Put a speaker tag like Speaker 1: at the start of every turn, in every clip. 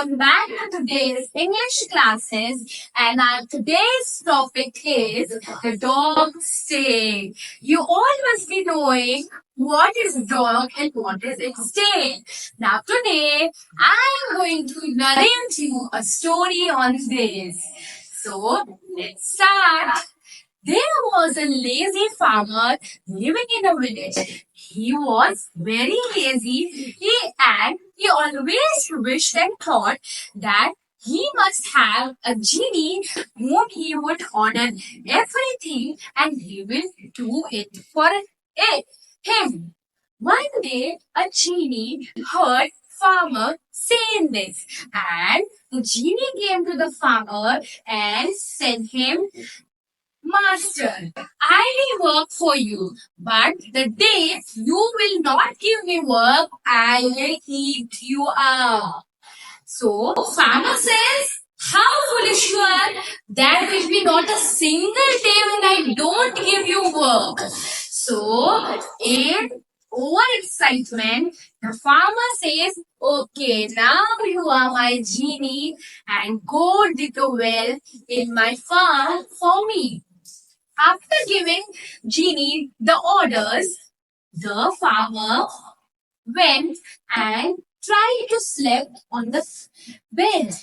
Speaker 1: welcome back to today's English classes. And our today's topic is the dog's day. You all must be knowing what is dog and what is its day. Now today, I'm going to narrate you a story on this. So let's start. There was a lazy farmer living in a village. He was very lazy and he always wished and thought that he must have a genie whom he would order everything and he will do it for him. One day a genie heard farmer saying this and the genie came to the farmer and said him, Master, I will work for you, but the day you will not give me work, I will eat you up. So, farmer says, how foolish you are! There will be not a single day when I don't give you work. So, in over excitement, the farmer says, okay, now you are my genie and go dig a well in my farm for me. After giving Genie the orders, the farmer went and tried to sleep on the bed.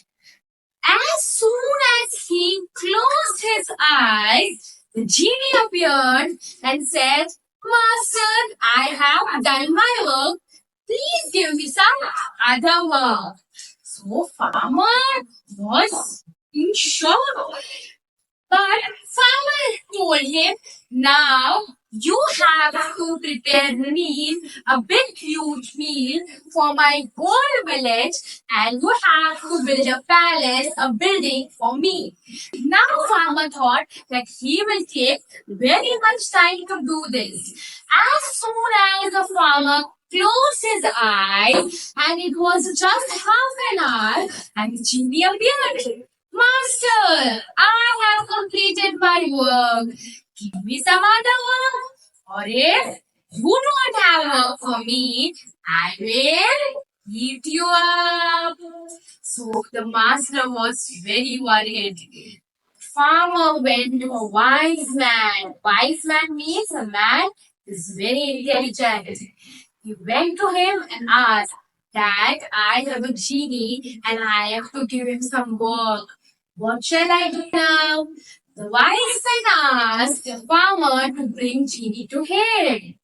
Speaker 1: As soon as he closed his eyes, the genie appeared and said, Master, I have done my work. Please give me some other work. So farmer was in shock. But farmer told him, now you have to prepare me a big huge meal for my whole village and you have to build a palace, a building for me. Now farmer thought that he will take very much time to do this. As soon as the farmer closed his eyes and it was just half an hour and the genie appeared. Master, I have completed my work. Give me some other work. Or if you don't have work for me, I will eat you up. So the master was very worried. Farmer went to a wise man. Wise man means a man is very intelligent. He went to him and asked that I have a genie and I have to give him some work. What shall I do now? The wise man asked the farmer to bring genie to him.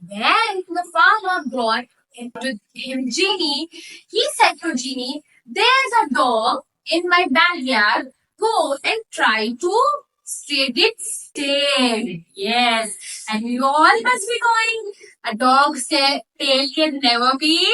Speaker 1: When the farmer brought to him genie, he said to genie, there's a dog in my backyard. Go and try to straight its tail. Yes, and you all must be going. A dog's tail can never be,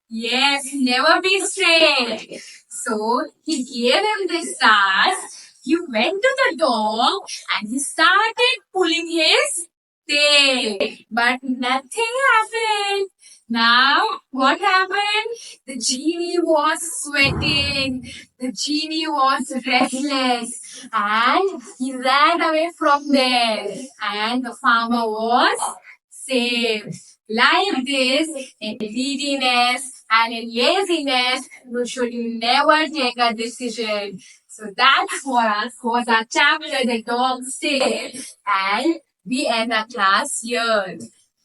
Speaker 1: yes, never be straight. So he gave him this task. He went to the dog and he started pulling his tail. But nothing happened. Now, what happened? The genie was sweating. The genie was restless. And he ran away from there. And the farmer was saved. Like this, in greediness and in laziness, you should never take a decision. So that was our chapter, the dog's day. And we end our class here.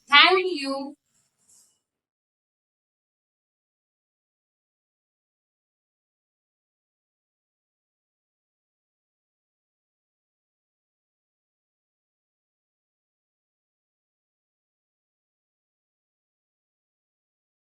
Speaker 1: Thank you.